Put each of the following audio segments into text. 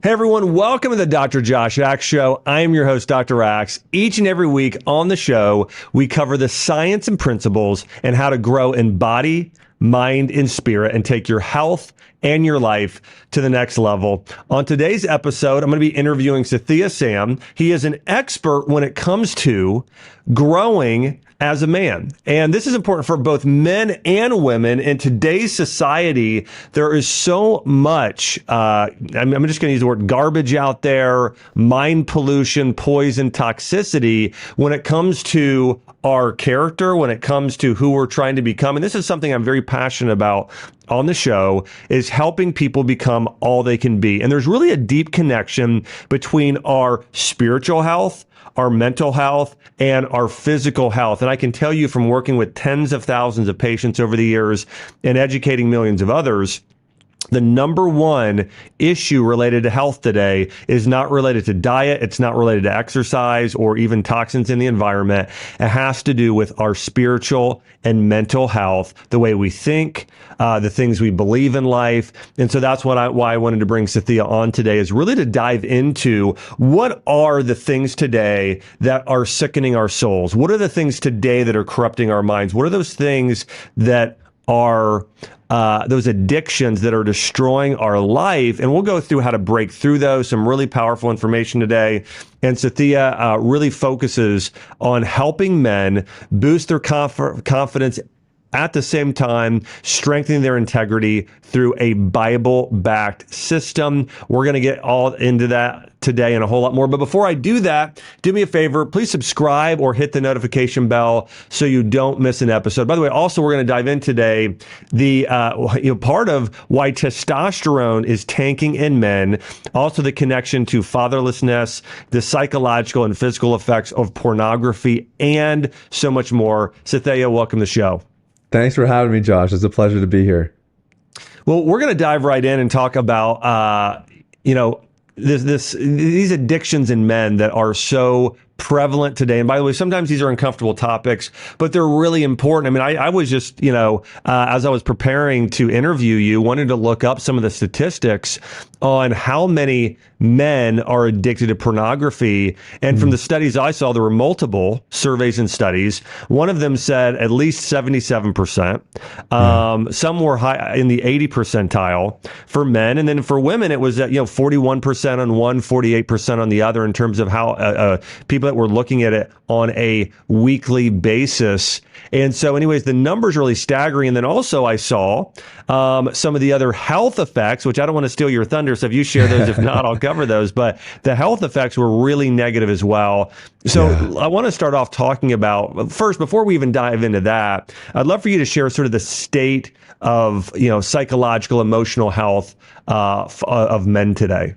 Hey everyone, welcome to the Dr. Josh Axe Show. I am your host, Dr. Axe. Each and every week on the show, we cover the science and principles and how to grow in body, mind, and spirit and take your health and your life to the next level. On today's episode, I'm going to be interviewing Sathiya Sam. He is an expert when it comes to growing as a man. And this is important for both men and women. In today's society, there is so much, I'm just going to use the word garbage out there, mind pollution, poison, toxicity, when it comes to our character, when it comes to who we're trying to become. And this is something I'm very passionate about on the show, is helping people become all they can be. And there's really a deep connection between our spiritual health, our mental health, and our physical health. And I can tell you from working with tens of thousands of patients over the years and educating millions of others, the number one issue related to health today is not related to diet. It's not related to exercise or even toxins in the environment. It has to do with our spiritual and mental health, the way we think, the things we believe in life. And so that's why I wanted to bring Sathiya on today, is really to dive into what are the things today that are sickening our souls? What are the things today that are corrupting our minds? What are those things that are those addictions that are destroying our life? And we'll go through how to break through those, some really powerful information today. And Sathiya really focuses on helping men boost their confidence, at the same time strengthening their integrity through a Bible-backed system. We're going to get all into that today and a whole lot more. But before I do that, do me a favor, please subscribe or hit the notification bell so you don't miss an episode. By the way, also, we're going to dive in today the part of why testosterone is tanking in men, also the connection to fatherlessness, the psychological and physical effects of pornography, and so much more. Sathiya, welcome to the show. Thanks for having me, Josh. It's a pleasure to be here. Well, we're going to dive right in and talk about, these addictions in men that are so prevalent today. And by the way, sometimes these are uncomfortable topics, but they're really important. I mean, I was just, as I was preparing to interview you, wanted to look up some of the statistics on how many men are addicted to pornography. And from the studies I saw, there were multiple surveys and studies. One of them said at least 77%. Some were high in the 80 percentile for men. And then for women, it was at 41% on one, 48% on the other, in terms of how people that were looking at it on a weekly basis. And so anyways, the numbers are really staggering. And then also I saw some of the other health effects, which I don't want to steal your thunder. So if you share those, if not, I'll cover those. But the health effects were really negative as well. So I want to start off talking about, first, before we even dive into that, I'd love for you to share sort of the state of, psychological, emotional health of men today.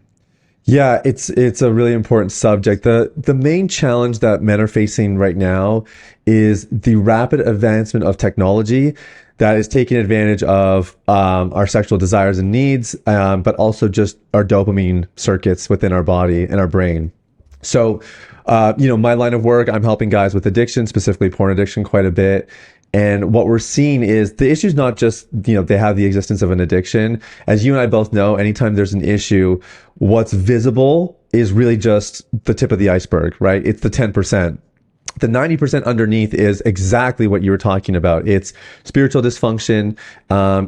Yeah, it's a really important subject. The main challenge that men are facing right now is the rapid advancement of technology that is taking advantage of our sexual desires and needs, but also just our dopamine circuits within our body and our brain. So, my line of work, I'm helping guys with addiction, specifically porn addiction, quite a bit. And what we're seeing is the issue is not just, they have the existence of an addiction. As you and I both know, anytime there's an issue, what's visible is really just the tip of the iceberg, right? It's the 10%. The 90% underneath is exactly what you were talking about. It's spiritual dysfunction,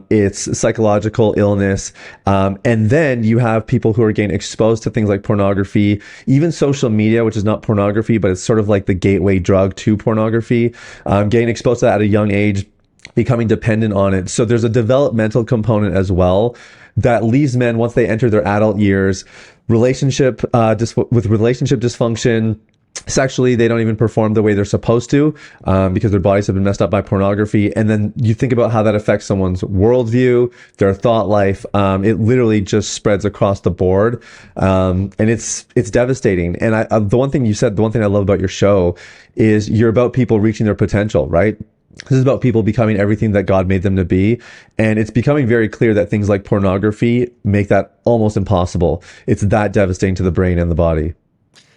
it's psychological illness, and then you have people who are getting exposed to things like pornography, even social media, which is not pornography, but it's sort of like the gateway drug to pornography, getting exposed to that at a young age, becoming dependent on it. So there's a developmental component as well that leaves men, once they enter their adult years, with relationship dysfunction. Sexually, they don't even perform the way they're supposed to because their bodies have been messed up by pornography. And then you think about how that affects someone's worldview, their thought life. It literally just spreads across the board. And it's devastating. And the one thing you said, the one thing I love about your show is you're about people reaching their potential, right? This is about people becoming everything that God made them to be. And it's becoming very clear that things like pornography make that almost impossible. It's that devastating to the brain and the body.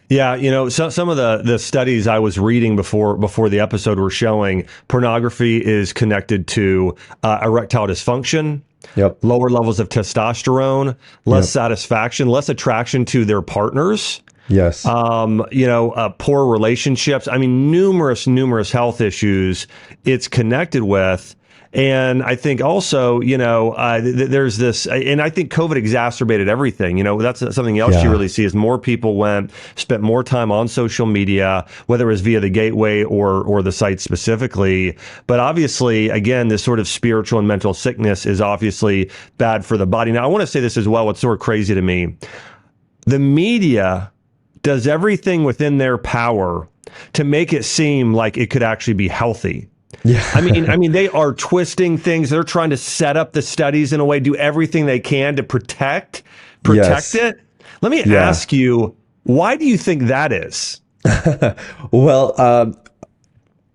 Yeah, some of the studies I was reading before the episode were showing pornography is connected to erectile dysfunction, Yep. lower levels of testosterone, less satisfaction, less attraction to their partners. Yes. Poor relationships. I mean, numerous health issues it's connected with. And I think also, there's this, and I think COVID exacerbated everything. That's something else you really see is more people spent more time on social media, whether it was via the gateway or the site specifically. But obviously, again, this sort of spiritual and mental sickness is obviously bad for the body. Now, I want to say this as well. What's sort of crazy to me, the media does everything within their power to make it seem like it could actually be healthy. Yeah. I mean, they are twisting things. They're trying to set up the studies in a way, do everything they can to protect it. Let me ask you, why do you think that is? Well,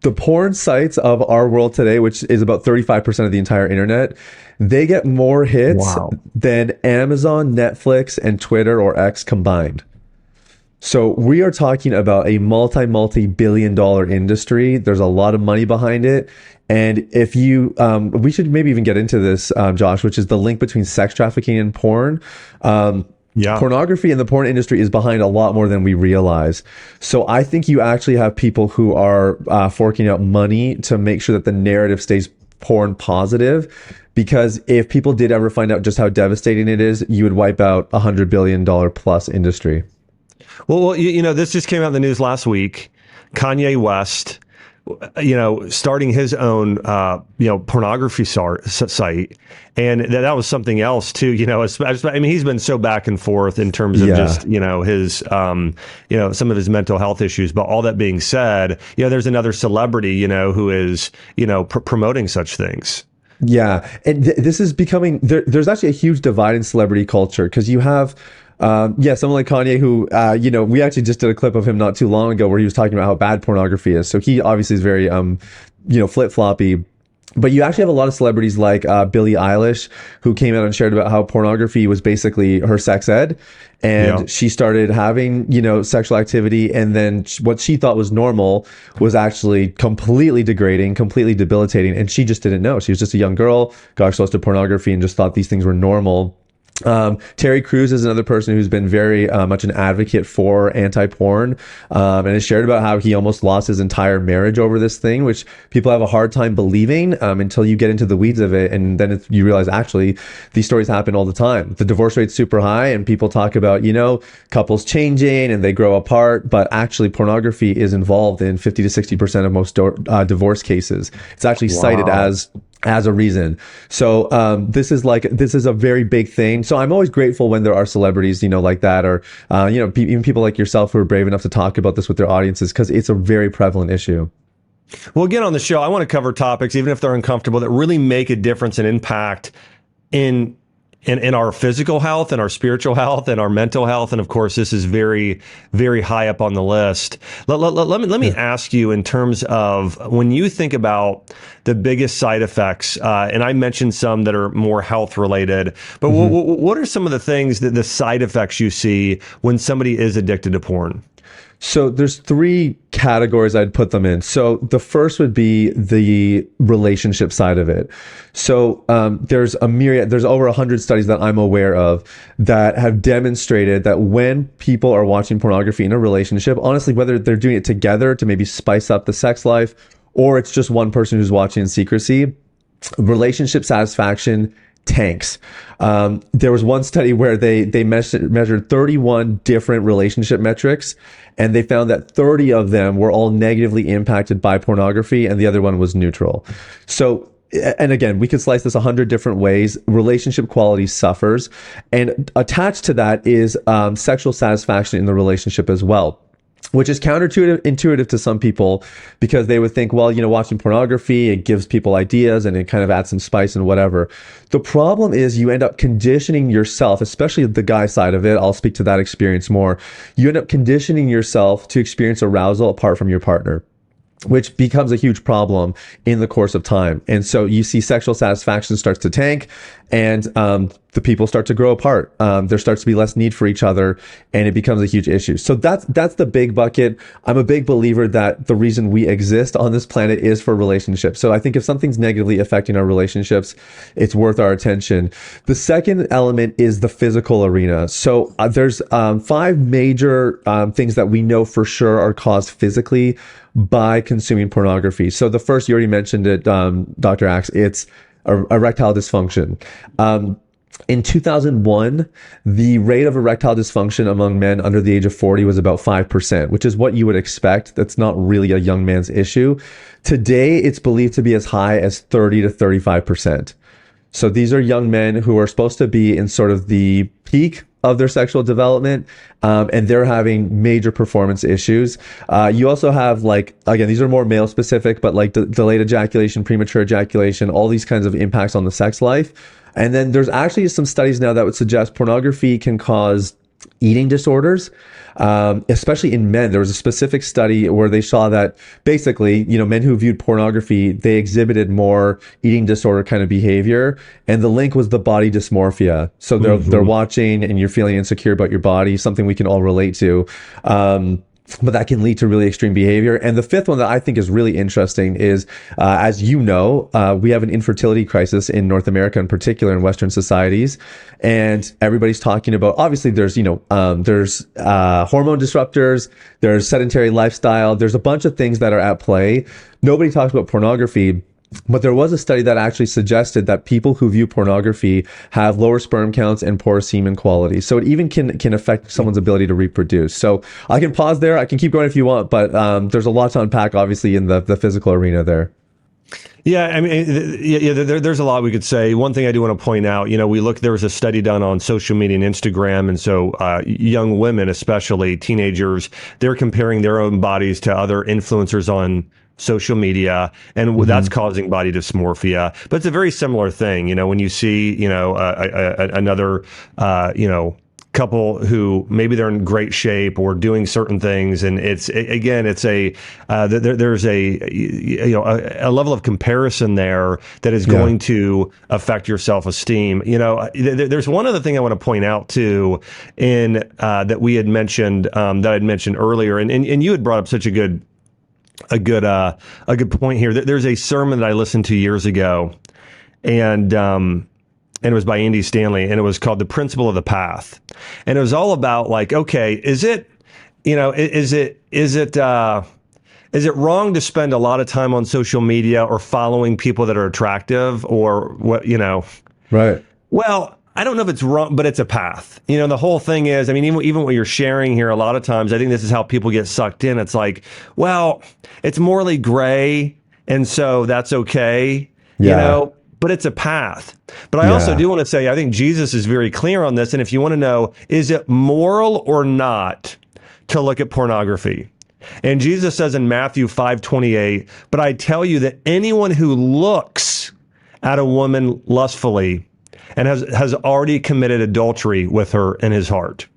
the porn sites of our world today, which is about 35% of the entire internet, they get more hits than Amazon, Netflix, and Twitter or X combined. So we are talking about a multi-billion dollar industry. There's a lot of money behind it. And if you, we should maybe even get into this, Josh, which is the link between sex trafficking and porn. Pornography in the porn industry is behind a lot more than we realize. So I think you actually have people who are forking out money to make sure that the narrative stays porn positive. Because if people did ever find out just how devastating it is, you would wipe out $100 billion plus industry. Well, this just came out in the news last week. Kanye West, starting his own, pornography site. And that was something else too, he's been so back and forth in terms of just, his, some of his mental health issues. But all that being said, there's another celebrity, who is, promoting such things. Yeah. And this is becoming, there's actually a huge divide in celebrity culture because you have, someone like Kanye who, we actually just did a clip of him not too long ago where he was talking about how bad pornography is. So he obviously is very, flip-floppy. But you actually have a lot of celebrities like Billie Eilish who came out and shared about how pornography was basically her sex ed. And she started having, sexual activity. And then what she thought was normal was actually completely degrading, completely debilitating. And she just didn't know. She was just a young girl, got exposed to pornography and just thought these things were normal. Terry Crews is another person who's been very much an advocate for anti-porn and has shared about how he almost lost his entire marriage over this thing, which people have a hard time believing until you get into the weeds of it. And then you realize actually these stories happen all the time. The divorce rate's super high and people talk about, couples changing and they grow apart, but actually pornography is involved in 50 to 60% of most divorce cases. It's actually cited as a reason. So this is a very big thing. So I'm always grateful when there are celebrities, like that, or even people like yourself who are brave enough to talk about this with their audiences, because it's a very prevalent issue. Well, again, on the show, I want to cover topics, even if they're uncomfortable, that really make a difference and impact in our physical health and our spiritual health and our mental health. And of course, this is very, very high up on the list. Let me ask you, in terms of when you think about the biggest side effects, and I mentioned some that are more health related, but what are some of the things that the side effects you see when somebody is addicted to porn? So there's three categories I'd put them in. So the first would be the relationship side of it. So there's over 100 studies that I'm aware of that have demonstrated that when people are watching pornography in a relationship, honestly, whether they're doing it together to maybe spice up the sex life, or it's just one person who's watching in secrecy, relationship satisfaction tanks. There was one study where they measured 31 different relationship metrics, and they found that 30 of them were all negatively impacted by pornography, and the other one was neutral. So, and again, we could slice this 100 different ways. Relationship quality suffers, and attached to that is sexual satisfaction in the relationship as well, which is counterintuitive to some people, because they would think, well, watching pornography, it gives people ideas and it kind of adds some spice and whatever. The problem is you end up conditioning yourself, especially the guy side of it. I'll speak to that experience more. You end up conditioning yourself to experience arousal apart from your partner, which becomes a huge problem in the course of time. And so you see sexual satisfaction starts to tank, and the people start to grow apart. There starts to be less need for each other, and it becomes a huge issue. So that's the big bucket. I'm a big believer that the reason we exist on this planet is for relationships. So I think if something's negatively affecting our relationships, it's worth our attention. The second element is the physical arena. So there's 5 major things that we know for sure are caused physically by consuming pornography. So the first, you already mentioned it, Dr. Axe, it's erectile dysfunction. In 2001, the rate of erectile dysfunction among men under the age of 40 was about 5%, which is what you would expect. That's not really a young man's issue. Today, it's believed to be as high as 30 to 35%. So these are young men who are supposed to be in sort of the peak of their sexual development, and they're having major performance issues. You also have, like, again, these are more male specific, but like delayed ejaculation, premature ejaculation, all these kinds of impacts on the sex life. And then there's actually some studies now that would suggest pornography can cause eating disorders, especially in men. There was a specific study where they saw that basically, men who viewed pornography, they exhibited more eating disorder kind of behavior. And the link was the body dysmorphia. So they're watching and you're feeling insecure about your body, something we can all relate to. But that can lead to really extreme behavior. And the fifth one that I think is really interesting is, as you know, we have an infertility crisis in North America, in particular in Western societies. And everybody's talking about, obviously there's hormone disruptors, there's sedentary lifestyle, there's a bunch of things that are at play. Nobody talks about pornography. But there was a study that actually suggested that people who view pornography have lower sperm counts and poor semen quality. So it even can affect someone's ability to reproduce. So I can pause there. I can keep going if you want, but there's a lot to unpack, obviously, in the physical arena there. Yeah, I mean, there's a lot we could say. One thing I do want to point out, there was a study done on social media and Instagram. And so young women, especially teenagers, they're comparing their own bodies to other influencers on social media, and that's causing body dysmorphia. But it's a very similar thing, when you see, another, couple who maybe they're in great shape or doing certain things, and there's a level of comparison there that is going to affect your self-esteem. There's one other thing I want to point out too, in that we had mentioned, that I'd mentioned earlier, and you had brought up such a good point here. There's a sermon that I listened to years ago, and it was by Andy Stanley, and it was called "The Principle of the Path," and it was all about, like, okay, is it wrong to spend a lot of time on social media or following people that are attractive, or what? Right. Well, I don't know if it's wrong, but it's a path. The whole thing is, I mean, even what you're sharing here, a lot of times, I think this is how people get sucked in. It's like, well, it's morally gray, and so that's okay, but it's a path. But I also do want to say, I think Jesus is very clear on this. And if you want to know, is it moral or not to look at pornography? And Jesus says in Matthew 5:28, but I tell you that anyone who looks at a woman lustfully and has already committed adultery with her in his heart.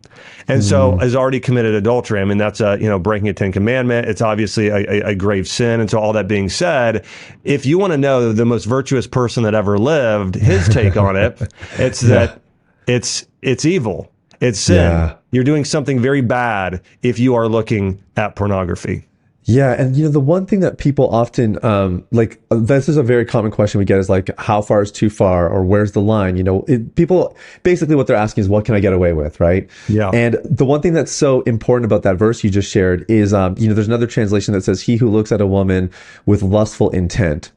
And so has already committed adultery. I mean, that's breaking a 10 commandment. It's obviously a grave sin. And so all that being said, if you want to know the most virtuous person that ever lived, his take on it, it's that it's evil. It's sin. Yeah. You're doing something very bad if you are looking at pornography. Yeah. And, the one thing that people often, this is a very common question we get is like, how far is too far, or where's the line? People basically what they're asking is, what can I get away with? Right. Yeah. And the one thing that's so important about that verse you just shared is, there's another translation that says, he who looks at a woman with lustful intent.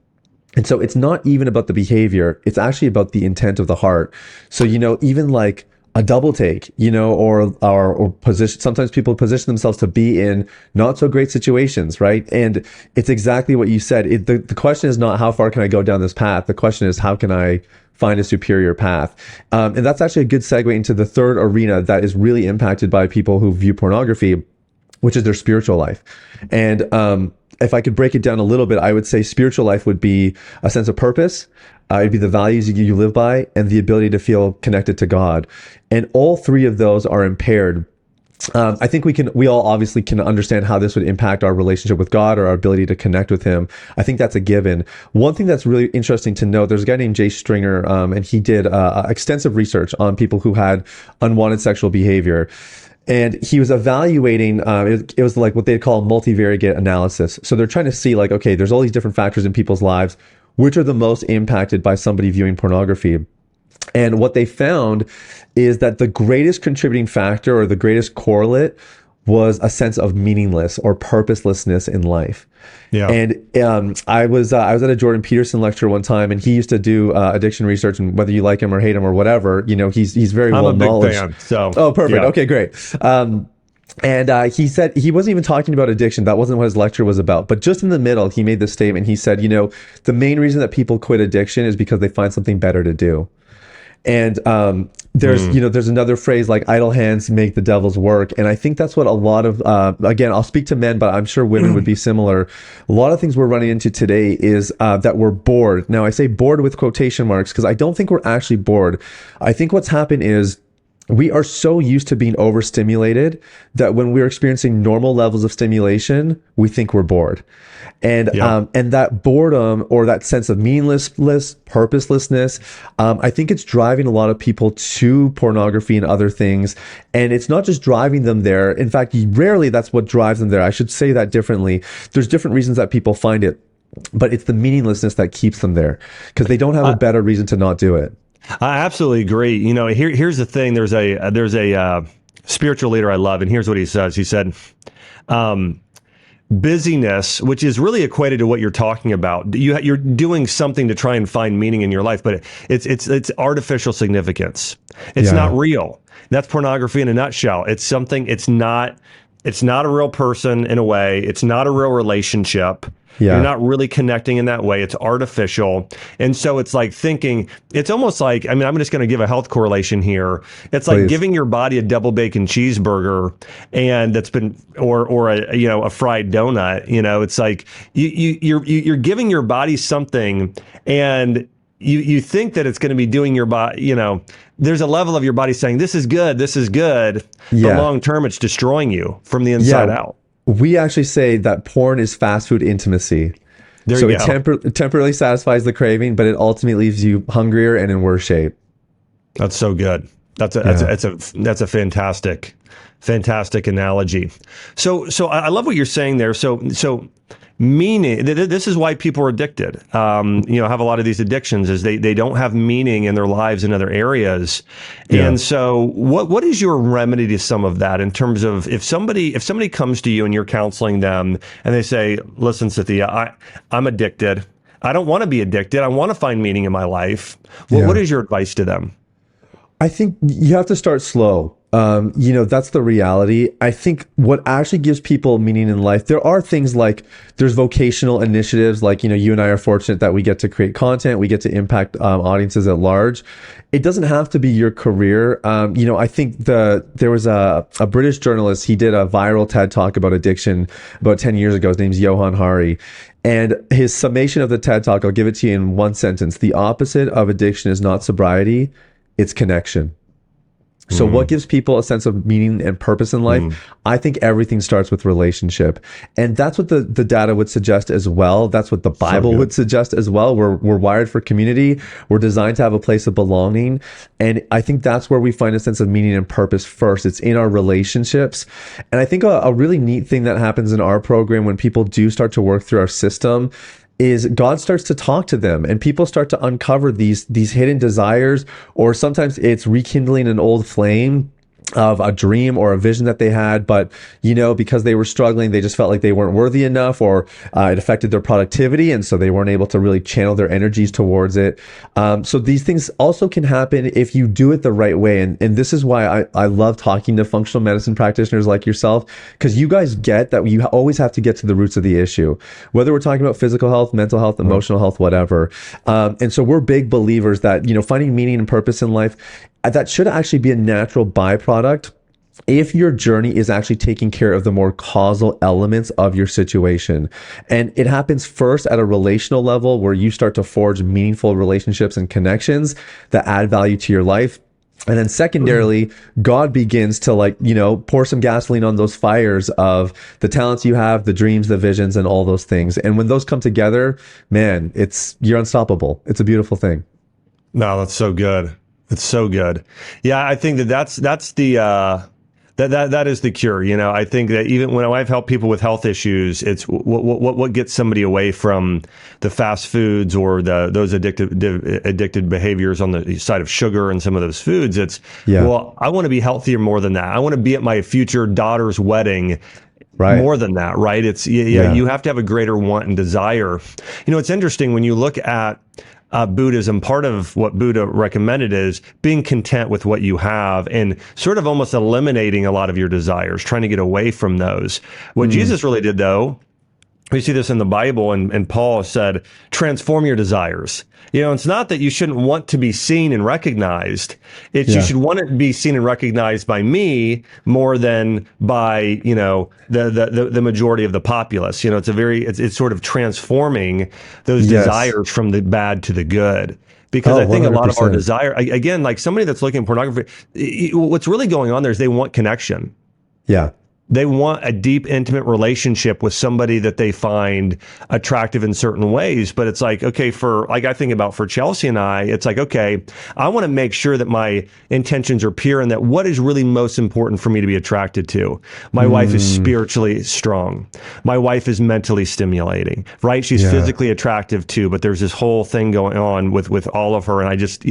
And so it's not even about the behavior. It's actually about the intent of the heart. So, even like a double take, or position. Sometimes people position themselves to be in not so great situations, right? And it's exactly what you said. The question is not how far can I go down this path. The question is, how can I find a superior path? And that's actually a good segue into the third arena that is really impacted by people who view pornography, which is their spiritual life. And if I could break it down a little bit, I would say spiritual life would be a sense of purpose. It'd be the values you live by and the ability to feel connected to God. And all three of those are impaired I think we all obviously can understand how this would impact our relationship with God or our ability to connect with Him. I think that's a given. One thing that's really interesting to note, there's a guy named Jay Stringer, and he did extensive research on people who had unwanted sexual behavior. And he was evaluating, it was like what they call multivariate analysis. So they're trying to see like, okay, there's all these different factors in people's lives. Which are the most impacted by somebody viewing pornography? And what they found is that the greatest contributing factor or the greatest correlate was a sense of meaningless or purposelessness in life. Yeah. And I was at a Jordan Peterson lecture one time, and he used to do addiction research, and whether you like him or hate him or whatever, he's very well knowledge. I'm a big fan. So oh, perfect. Yeah. Okay, great. And he said he wasn't even talking about addiction. That wasn't what his lecture was about. But just in the middle, he made this statement. He said, the main reason that people quit addiction is because they find something better to do. And there's another phrase like idle hands make the devil's work. And I think that's what a lot of, again, I'll speak to men, but I'm sure women would be similar. A lot of things we're running into today is that we're bored. Now, I say bored with quotation marks because I don't think we're actually bored. I think what's happened is we are so used to being overstimulated that when we're experiencing normal levels of stimulation, we think we're bored. And and that boredom or that sense of meaninglessness, purposelessness, I think it's driving a lot of people to pornography and other things. And it's not just driving them there. In fact, rarely that's what drives them there. I should say that differently. There's different reasons that people find it, but it's the meaninglessness that keeps them there because they don't have a better reason to not do it. I absolutely agree. Here's the thing. There's a spiritual leader I love, and here's what he says. He said, busyness, which is really equated to what you're talking about. You're doing something to try and find meaning in your life, but it's artificial significance. It's not real. That's pornography in a nutshell. It's something. It's not a real person in a way. It's not a real relationship. Yeah. You're not really connecting in that way. It's artificial. And so it's like thinking, it's almost like, I'm just going to give a health correlation here. It's like giving your body a double bacon cheeseburger and that's been, or a fried donut, it's like you're giving your body something and you think that it's going to be doing your body, there's a level of your body saying, this is good. But long term, it's destroying you from the inside out. We actually say that porn is fast food intimacy. So it temporarily satisfies the craving, but it ultimately leaves you hungrier and in worse shape. That's so good. That's a fantastic analogy. So I love what you're saying there. So meaning, this is why people are addicted, have a lot of these addictions is they don't have meaning in their lives in other areas. Yeah. And so what is your remedy to some of that in terms of if somebody comes to you and you're counseling them and they say, listen, Sathiya, I'm addicted. I don't want to be addicted. I want to find meaning in my life. What is your advice to them? I think you have to start slow. That's the reality. I think what actually gives people meaning in life, there are things like there's vocational initiatives like, you and I are fortunate that we get to create content, we get to impact audiences at large. It doesn't have to be your career. I think there was a British journalist, he did a viral TED talk about addiction about 10 years ago. His name's Johan Hari. And his summation of the TED talk, I'll give it to you in one sentence. The opposite of addiction is not sobriety, it's connection. So what gives people a sense of meaning and purpose in life? I think everything starts with relationship. And that's what the data would suggest as well. That's what the Bible would suggest as well. We're wired for community. We're designed to have a place of belonging. And I think that's where we find a sense of meaning and purpose first. It's in our relationships. And I think a really neat thing that happens in our program when people do start to work through our system is God starts to talk to them and people start to uncover these hidden desires, or sometimes it's rekindling an old flame of a dream or a vision that they had, but because they were struggling, they just felt like they weren't worthy enough, or it affected their productivity, and so they weren't able to really channel their energies towards it. So these things also can happen if you do it the right way, and this is why I love talking to functional medicine practitioners like yourself, because you guys get that you always have to get to the roots of the issue, whether we're talking about physical health, mental health, emotional health, whatever. And so we're big believers that finding meaning and purpose in life, that should actually be a natural byproduct if your journey is actually taking care of the more causal elements of your situation. And it happens first at a relational level where you start to forge meaningful relationships and connections that add value to your life. And then secondarily, God begins to, like, pour some gasoline on those fires of the talents you have, the dreams, the visions, and all those things. And when those come together, man, you're unstoppable. It's a beautiful thing. No, that's so good. It's so good. Yeah, I think that's the that is the cure. I think that even when I've helped people with health issues, it's what gets somebody away from the fast foods or those addicted behaviors on the side of sugar and some of those foods. It's well, I want to be healthier more than that. I want to be at my future daughter's wedding. Right. More than that, right? It's you have to have a greater want and desire. It's interesting when you look at Buddhism. Part of what Buddha recommended is being content with what you have and sort of almost eliminating a lot of your desires, trying to get away from those. What Jesus really did, though, we see this in the Bible, and Paul said, transform your desires. It's not that you shouldn't want to be seen and recognized. It's you should want to be seen and recognized by me more than by, the majority of the populace. It's sort of transforming those desires from the bad to the good. Because I think 100%. A lot of our desire, again, like somebody that's looking at pornography, what's really going on there is they want connection. Yeah. They want a deep, intimate relationship with somebody that they find attractive in certain ways. But it's like, okay, I think about for Chelsea and I, it's like, okay, I want to make sure that my intentions are pure and that what is really most important for me to be attracted to. My wife is spiritually strong. My wife is mentally stimulating, right? She's physically attractive too, but there's this whole thing going on with all of her. And I just,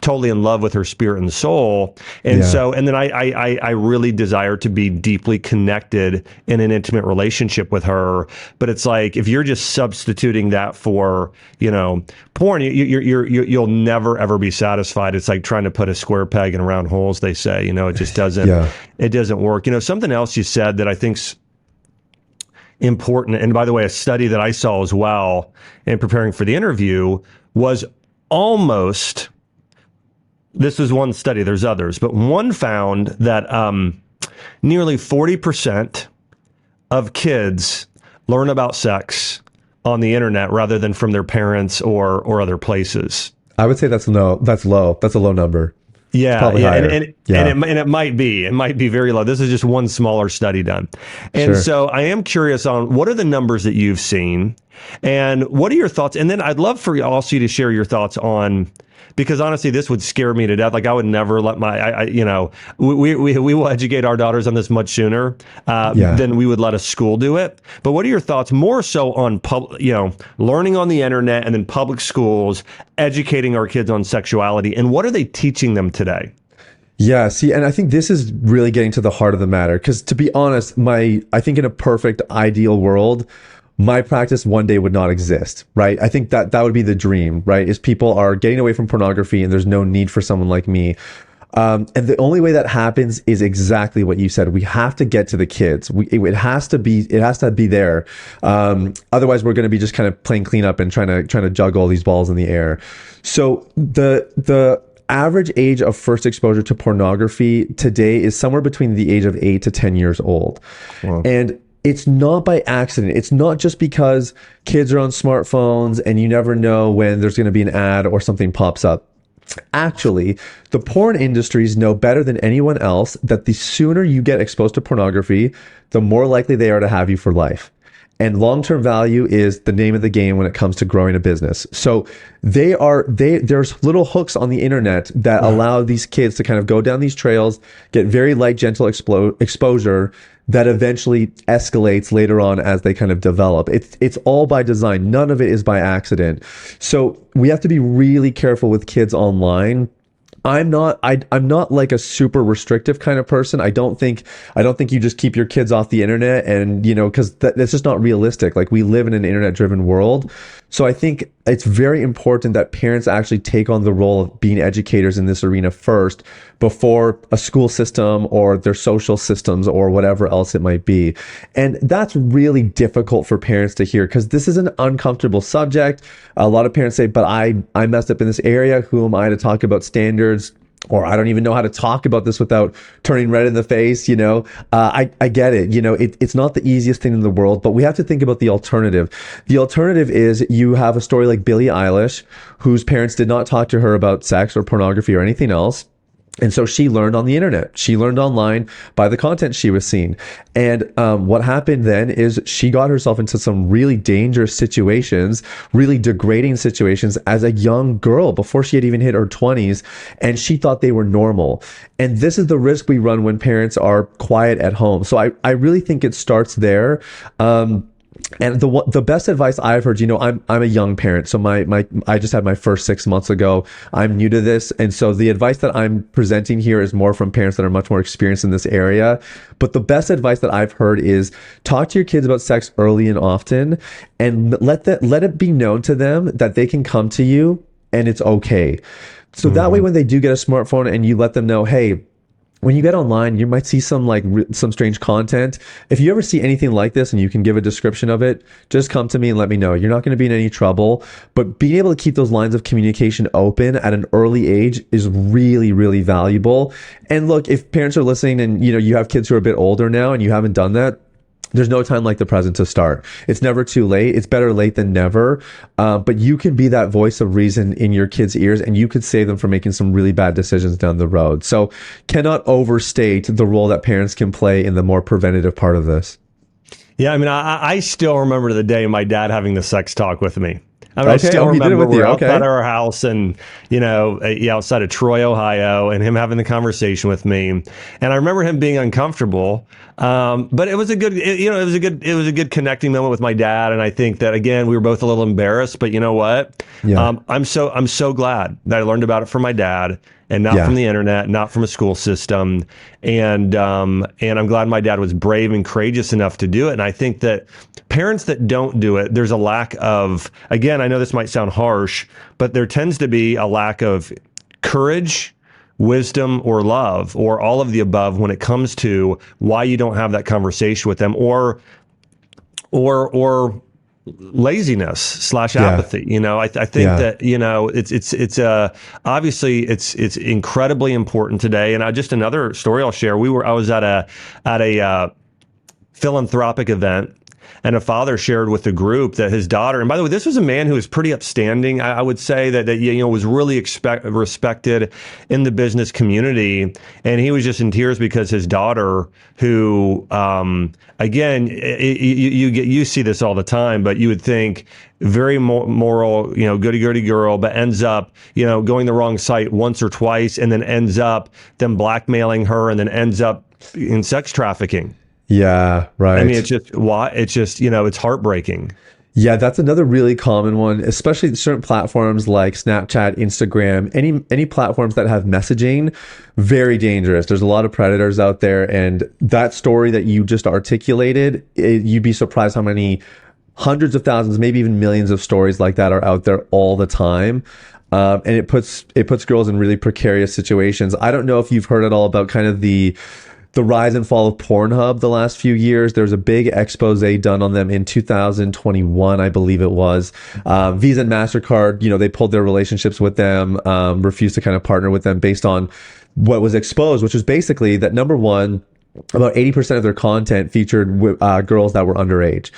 totally in love with her spirit and soul. And and then I really desire to be deeply connected in an intimate relationship with her. But it's like, if you're just substituting that for, porn, you'll never ever be satisfied. It's like trying to put a square peg in round holes, they say. It just doesn't it doesn't work. Something else you said that I think's important, and by the way, a study that I saw as well in preparing for the interview was this was one study, there's others, but one found that nearly 40% of kids learn about sex on the internet rather than from their parents or other places. I would say that's low. That's low. That's a low number. Yeah, and it might be very low. This is just one smaller study done. And so I am curious on what are the numbers that you've seen and what are your thoughts? And then I'd love for also you to share your thoughts on, because honestly, this would scare me to death. Like I would never let we will educate our daughters on this much sooner than we would let a school do it. But what are your thoughts more so on learning on the internet and then public schools, educating our kids on sexuality, and what are they teaching them today? Yeah, see, and I think this is really getting to the heart of the matter. Because to be honest, I think in a perfect ideal world, my practice one day would not exist, right? I think that would be the dream, right? Is people are getting away from pornography and there's no need for someone like me. And the only way that happens is exactly what you said. We have to get to the kids. It has to be there. Otherwise we're going to be just kind of playing cleanup and trying to juggle all these balls in the air. So the average age of first exposure to pornography today is somewhere between the age of 8 to 10 years old. Wow. And it's not by accident. It's not just because kids are on smartphones and you never know when there's going to be an ad or something pops up. Actually, the porn industries know better than anyone else that the sooner you get exposed to pornography, the more likely they are to have you for life. And long-term value is the name of the game when it comes to growing a business. So there's little hooks on the internet that allow these kids to kind of go down these trails, get very light, gentle exposure that eventually escalates later on as they kind of develop. It's all by design. None of it is by accident. So we have to be really careful with kids online. I'm not like a super restrictive kind of person. I don't think you just keep your kids off the internet and, because that's just not realistic. Like we live in an internet driven world. So I think it's very important that parents actually take on the role of being educators in this arena first before a school system or their social systems or whatever else it might be. And that's really difficult for parents to hear because this is an uncomfortable subject. A lot of parents say, but I messed up in this area. Who am I to talk about standards? Or I don't even know how to talk about this without turning red in the face, I get it. It's not the easiest thing in the world, but we have to think about the alternative. The alternative is you have a story like Billie Eilish, whose parents did not talk to her about sex or pornography or anything else. And so she learned on the internet. She learned online by the content she was seeing. And what happened then is she got herself into some really dangerous situations, really degrading situations as a young girl before she had even hit her 20s. And she thought they were normal. And this is the risk we run when parents are quiet at home. So I really think it starts there. And the best advice I've heard, I'm a young parent, so I just had my first 6 months ago. I'm new to this, and so the advice that I'm presenting here is more from parents that are much more experienced in this area. But the best advice that I've heard is talk to your kids about sex early and often, and let it be known to them that they can come to you and it's okay. So that way, when they do get a smartphone and you let them know, hey, when you get online, you might see some some strange content. If you ever see anything like this and you can give a description of it, just come to me and let me know. You're not going to be in any trouble, but being able to keep those lines of communication open at an early age is really, really valuable. And look, if parents are listening and you have kids who are a bit older now and you haven't done that, there's no time like the present to start. It's never too late. It's better late than never. But you can be that voice of reason in your kids' ears, and you could save them from making some really bad decisions down the road. So cannot overstate the role that parents can play in the more preventative part of this. Yeah, I mean, I still remember the day my dad having the sex talk with me. I mean, Okay. I still He did it remember with you. we're Okay. outside our house and, outside of Troy, Ohio, and him having the conversation with me. And I remember him being uncomfortable. But it was a good, it was a good connecting moment with my dad. And I think that, again, we were both a little embarrassed, but you know what? Yeah. I'm so glad that I learned about it from my dad and not from the internet, not from a school system. And I'm glad my dad was brave and courageous enough to do it. And I think that parents that don't do it, there's a lack of, again, I know this might sound harsh, but there tends to be a lack of courage, wisdom, or love, or all of the above when it comes to why you don't have that conversation with them, or laziness / apathy. I think that it's obviously it's incredibly important today. And just another story I'll share. I was at a philanthropic event, and a father shared with the group that his daughter, and by the way, this was a man who was pretty upstanding. I would say that was really respected in the business community, and he was just in tears because his daughter, who again, you see this all the time, but you would think very moral, goody-goody girl, but ends up, going the wrong site once or twice, and then ends up them blackmailing her, and then ends up in sex trafficking. Yeah, right. I mean, it's heartbreaking. Yeah, that's another really common one, especially certain platforms like Snapchat, Instagram, any platforms that have messaging, very dangerous. There's a lot of predators out there, and that story that you just articulated, you'd be surprised how many hundreds of thousands, maybe even millions of stories like that are out there all the time. And it puts girls in really precarious situations. I don't know if you've heard at all about kind of the rise and fall of Pornhub the last few years. There's a big expose done on them in 2021, I believe it was. Visa and MasterCard, they pulled their relationships with them, refused to kind of partner with them based on what was exposed, which was basically that, number one, about 80% of their content featured girls that were underage.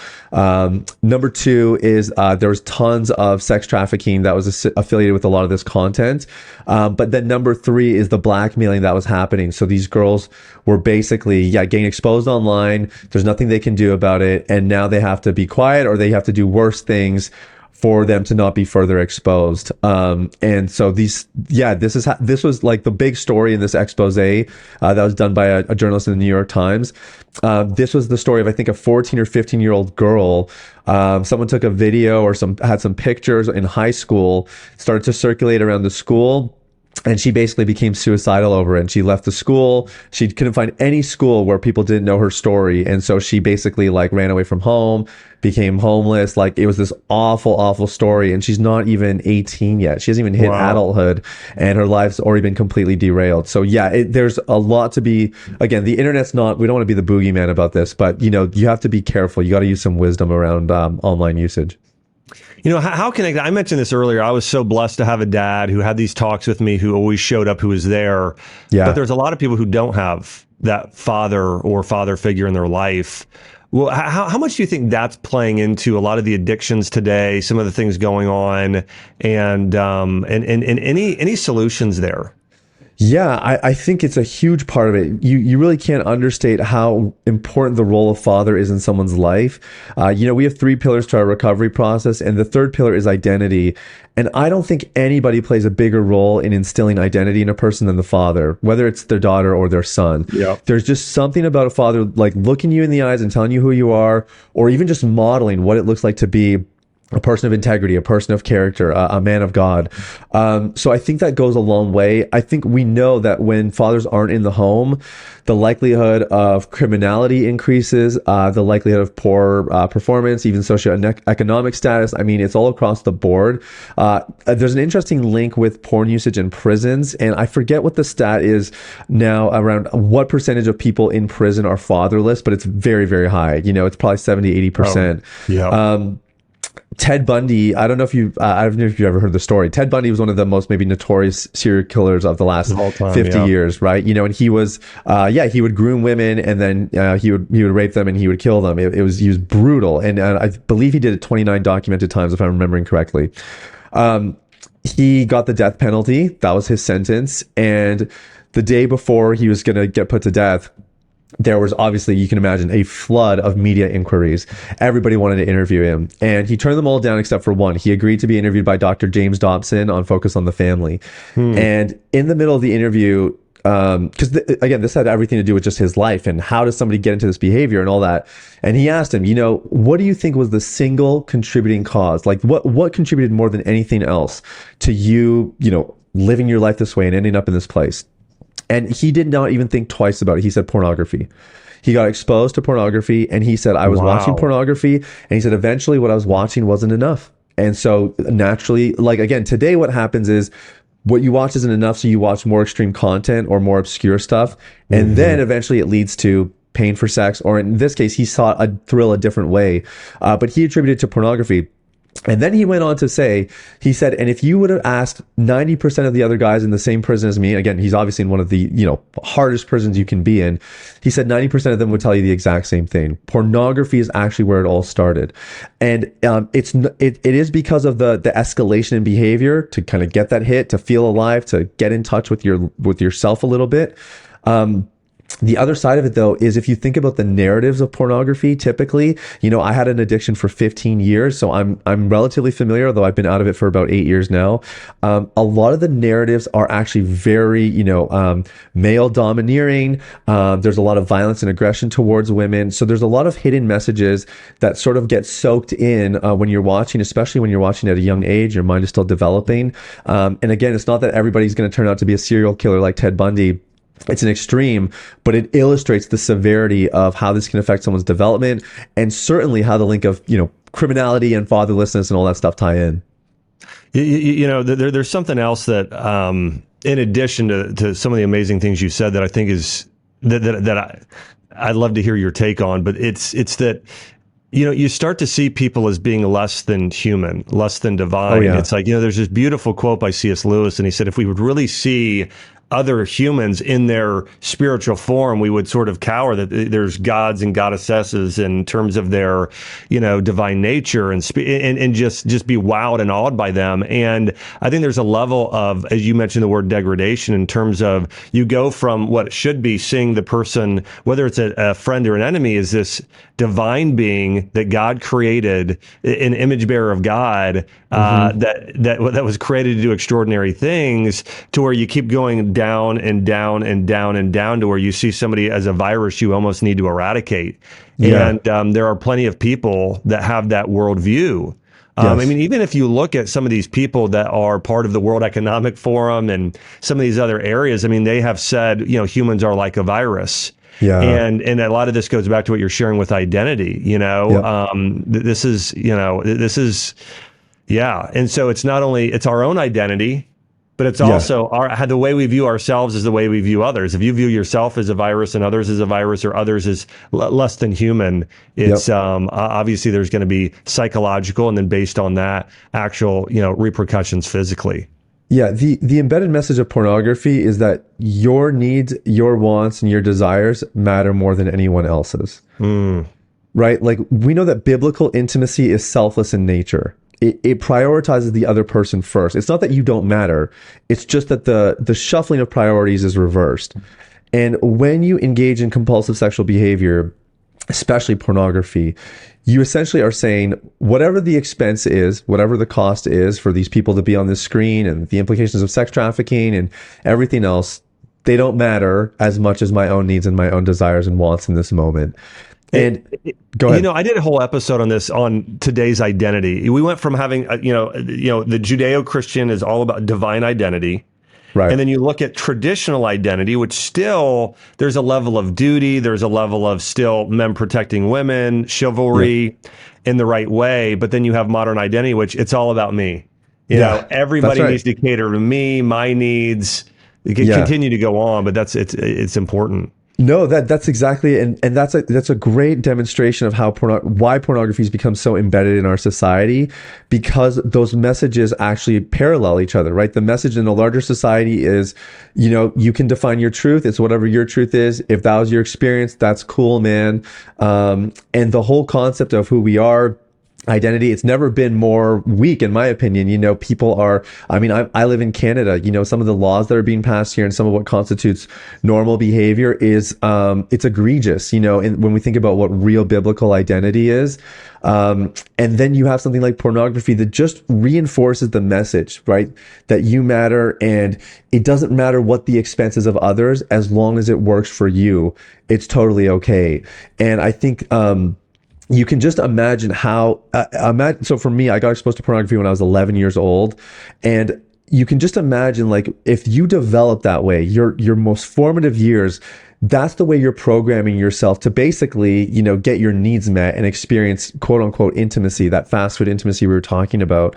Number two is there was tons of sex trafficking that was affiliated with a lot of this content. But then number three is the blackmailing that was happening. So these girls were basically, getting exposed online. There's nothing they can do about it. And now they have to be quiet, or they have to do worse things for them to not be further exposed. And so this was like the big story in this expose that was done by a journalist in the New York Times. This was the story of, I think, a 14 or 15-year-old girl. Someone took a video or had some pictures in high school, started to circulate around the school. And she basically became suicidal over it. And she left the school. She couldn't find any school where people didn't know her story. And so she basically ran away from home, became homeless. It was this awful, awful story. And she's not even 18 yet. She hasn't even hit adulthood, and her life's already been completely derailed. So there's a lot to be, again, the internet's not, we don't want to be the boogeyman about this, but you have to be careful. You got to use some wisdom around online usage. How can I mentioned this earlier. I was so blessed to have a dad who had these talks with me, who always showed up, who was there. Yeah. But there's a lot of people who don't have that father or father figure in their life. Well, how much do you think that's playing into a lot of the addictions today, some of the things going on, and any solutions there? Yeah, I think it's a huge part of it. You really can't understate how important the role of father is in someone's life. We have three pillars to our recovery process, and the third pillar is identity. And I don't think anybody plays a bigger role in instilling identity in a person than the father, whether it's their daughter or their son. Yeah. There's just something about a father like looking you in the eyes and telling you who you are, or even just modeling what it looks like to be a person of integrity, a person of character, a man of God. So I think that goes a long way. I think we know that when fathers aren't in the home, the likelihood of criminality increases, the likelihood of poor performance, even socioeconomic status. I mean, it's all across the board. There's an interesting link with porn usage in prisons, and I forget what the stat is now around what percentage of people in prison are fatherless, but it's very, very high. It's probably 70, 80%. Oh, yeah. Ted Bundy, I don't know if you've ever heard the story. Ted Bundy was one of the most maybe notorious serial killers of the last 50 years, right? And he was, he would groom women, and then he would rape them and he would kill them. He was brutal, and I believe he did it 29 documented times, if I'm remembering correctly. He got the death penalty. That was his sentence, and the day before he was going to get put to death, there was obviously, you can imagine, a flood of media inquiries. Everybody wanted to interview him, and he turned them all down except for one. He agreed to be interviewed by Dr. James Dobson on Focus on the Family. And in the middle of the interview, because again, this had everything to do with just his life and how does somebody get into this behavior and all that. And he asked him, what do you think was the single contributing cause? Like what contributed more than anything else to you, living your life this way and ending up in this place? And he did not even think twice about it. He said pornography. He got exposed to pornography, and he said, I was watching pornography, and he said, eventually what I was watching wasn't enough. And so naturally, like again, today what happens is what you watch isn't enough, so you watch more extreme content or more obscure stuff, and then eventually it leads to pain for sex, or in this case, he sought a thrill a different way. But he attributed it to pornography. And then he went on to say, he said, and if you would have asked 90% of the other guys in the same prison as me, again, he's obviously in one of the, hardest prisons you can be in. He said 90% of them would tell you the exact same thing. Pornography is actually where it all started. And it is because of the escalation in behavior to kind of get that hit, to feel alive, to get in touch with yourself a little bit. The other side of it, though, is if you think about the narratives of pornography, typically, I had an addiction for 15 years, so I'm relatively familiar, although I've been out of it for about 8 years now. A lot of the narratives are actually very, male domineering. There's a lot of violence and aggression towards women. So there's a lot of hidden messages that sort of get soaked in when you're watching, especially when you're watching at a young age. Your mind is still developing. And again, it's not that everybody's going to turn out to be a serial killer like Ted Bundy. It's an extreme, but it illustrates the severity of how this can affect someone's development, and certainly how the link of, criminality and fatherlessness and all that stuff tie in. There's something else that, in addition to some of the amazing things you said, that I think is that I'd love to hear your take on, but it's that, you start to see people as being less than human, less than divine. Oh, yeah. It's like, there's this beautiful quote by C.S. Lewis, and he said, if we would really see other humans in their spiritual form, we would sort of cower that there's gods and goddesses in terms of their, divine nature, and just be wowed and awed by them. And I think there's a level of, as you mentioned, the word degradation, in terms of you go from what should be seeing the person, whether it's a friend or an enemy, is this divine being that God created, an image bearer of God, that was created to do extraordinary things, to where you keep going down and down and down and down to where you see somebody as a virus you almost need to eradicate. Yeah. And there are plenty of people that have that worldview. Yes. Even if you look at some of these people that are part of the World Economic Forum and some of these other areas, they have said, humans are like a virus. Yeah. And a lot of this goes back to what you're sharing with identity, Yep. This is, yeah. And so it's not only, it's our own identity, but it's also the way we view ourselves is the way we view others. If you view yourself as a virus and others as a virus, or others as less than human, it's obviously there's going to be psychological, and then based on that, actual repercussions physically. Yeah, the embedded message of pornography is that your needs, your wants, and your desires matter more than anyone else's. Right? Like, we know that biblical intimacy is selfless in nature. it prioritizes the other person first. It's not that you don't matter. It's just that the shuffling of priorities is reversed. And when you engage in compulsive sexual behavior, especially pornography, you essentially are saying whatever the expense is, whatever the cost is for these people to be on this screen and the implications of sex trafficking and everything else, they don't matter as much as my own needs and my own desires and wants in this moment. And go ahead. I did a whole episode on this, on today's identity. We went from having, the Judeo-Christian is all about divine identity. Right. And then you look at traditional identity, which still, there's a level of duty, there's a level of still men protecting women, chivalry in the right way. But then you have modern identity, which it's all about me. You know, everybody needs to cater to me, my needs. It can continue to go on, but it's important. No, that's exactly it. And that's a great demonstration of how why pornography has become so embedded in our society, because those messages actually parallel each other, right? The message in the larger society is, you can define your truth. It's whatever your truth is. If that was your experience, that's cool, man. And the whole concept of who we are, identity, it's never been more weak, in my opinion. People are, I live in Canada, some of the laws that are being passed here and some of what constitutes normal behavior is, it's egregious, when we think about what real biblical identity is. And then you have something like pornography that just reinforces the message, right? That you matter, and it doesn't matter what the expenses of others, as long as it works for you, it's totally okay. And I think, you can just imagine how, so for me, I got exposed to pornography when I was 11 years old. And you can just imagine, like, if you develop that way, your most formative years, that's the way you're programming yourself to basically, get your needs met and experience quote unquote intimacy, that fast food intimacy we were talking about.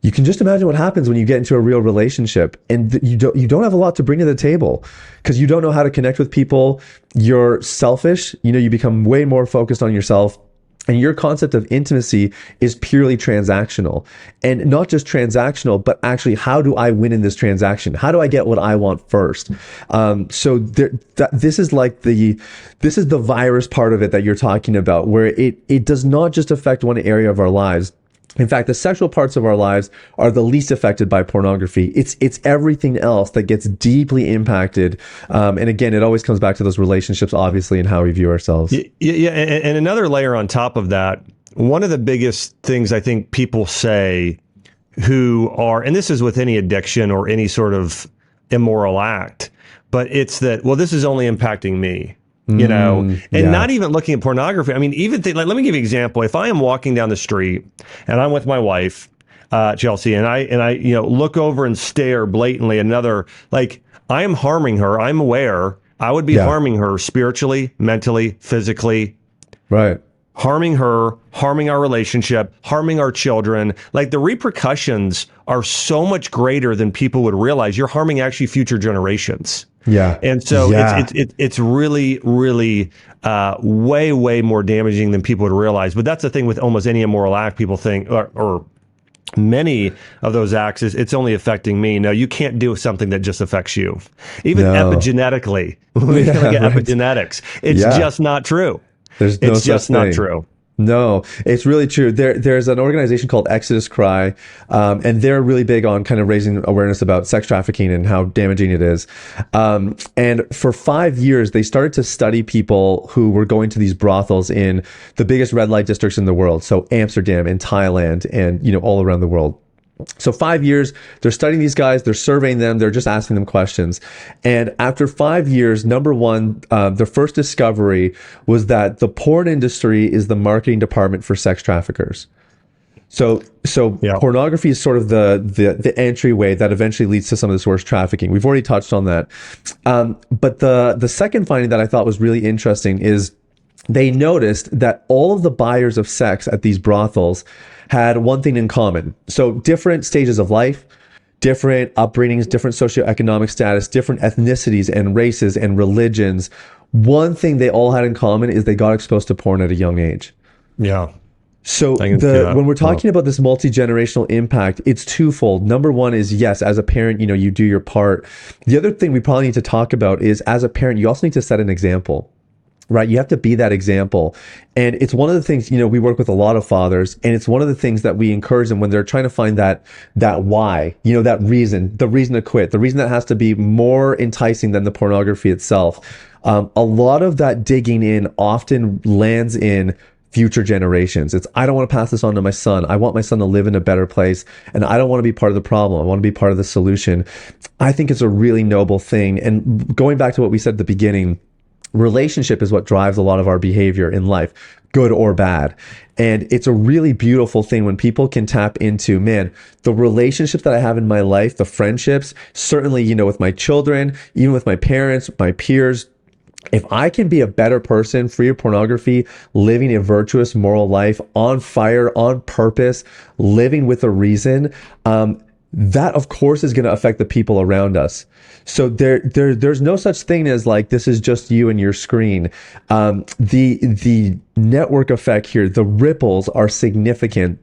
You can just imagine what happens when you get into a real relationship and you don't have a lot to bring to the table because you don't know how to connect with people. You're selfish. You become way more focused on yourself. And your concept of intimacy is purely transactional, and not just transactional, but actually, how do I win in this transaction? How do I get what I want first? So this is the virus part of it that you're talking about, where it does not just affect one area of our lives. In fact, the sexual parts of our lives are the least affected by pornography. It's everything else that gets deeply impacted. And again, it always comes back to those relationships, obviously, and how we view ourselves. Yeah. And another layer on top of that, one of the biggest things I think people say who are, and this is with any addiction or any sort of immoral act, but it's that, well, this is only impacting me. Not even looking at pornography. I mean, let me give you an example. If I am walking down the street and I'm with my wife, Chelsea, and I look over and stare blatantly at another, like, I am harming her. I'm aware I would be harming her spiritually, mentally, physically. Right. Harming her, harming our relationship, harming our children. Like, the repercussions are so much greater than people would realize. You're harming actually future generations. Yeah. And so it's really, really way, way more damaging than people would realize. But that's the thing with almost any immoral act. People think, or many of those acts, is it's only affecting me. No, you can't do something that just affects you. Even epigenetically, when we look at epigenetics, it's just not true. It's just not true. No, it's really true. There's an organization called Exodus Cry, and they're really big on kind of raising awareness about sex trafficking and how damaging it is. And for 5 years, they started to study people who were going to these brothels in the biggest red light districts in the world. So Amsterdam and Thailand and, all around the world. So 5 years, they're studying these guys, they're surveying them, they're just asking them questions. And after 5 years, number one, the first discovery was that the porn industry is the marketing department for sex traffickers. So pornography is sort of the entryway that eventually leads to some of this worse trafficking. We've already touched on that. But the second finding that I thought was really interesting is they noticed that all of the buyers of sex at these brothels had one thing in common. So different stages of life, different upbringings, different socioeconomic status, different ethnicities and races and religions. One thing they all had in common is they got exposed to porn at a young age. Yeah. So when we're talking about this multi-generational impact, it's twofold. Number one is, yes, as a parent, you do your part. The other thing we probably need to talk about is, as a parent, you also need to set an example. right? You have to be that example. And it's one of the things, we work with a lot of fathers, and it's one of the things that we encourage them when they're trying to find that why, that reason, the reason to quit, the reason that has to be more enticing than the pornography itself. A lot of that digging in often lands in future generations. It's, I don't want to pass this on to my son. I want my son to live in a better place, and I don't want to be part of the problem. I want to be part of the solution. I think it's a really noble thing. And going back to what we said at the beginning, relationship is what drives a lot of our behavior in life, good or bad. And it's a really beautiful thing when people can tap into, man, the relationships that I have in my life, the friendships, certainly, with my children, even with my parents, my peers. If I can be a better person, free of pornography, living a virtuous moral life, on fire, on purpose, living with a reason, that of course is going to affect the people around us. So there's no such thing as like, this is just you and your screen. The network effect here, the ripples are significant.